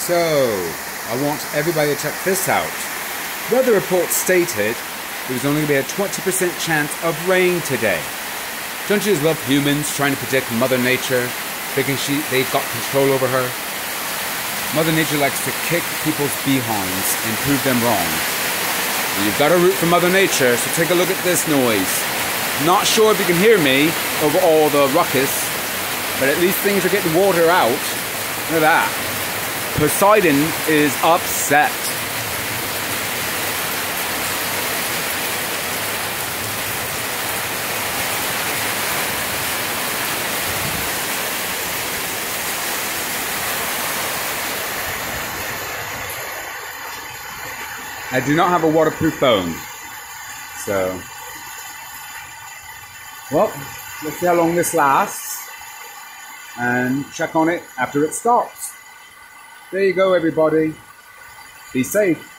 So, I want everybody to check this out. Weather report stated there was only going to be a 20% chance of rain today. Don't you just love humans trying to predict Mother Nature, thinking they've got control over her? Mother Nature likes to kick people's behinds and prove them wrong. And you've got to root for Mother Nature, so take a look at this noise. Not sure if you can hear me over all the ruckus, but at least things are getting water out. Look at that. Poseidon is upset. I do not have a waterproof phone, so, well, let's see how long this lasts and check on it after it stops. There you go, everybody. Be safe.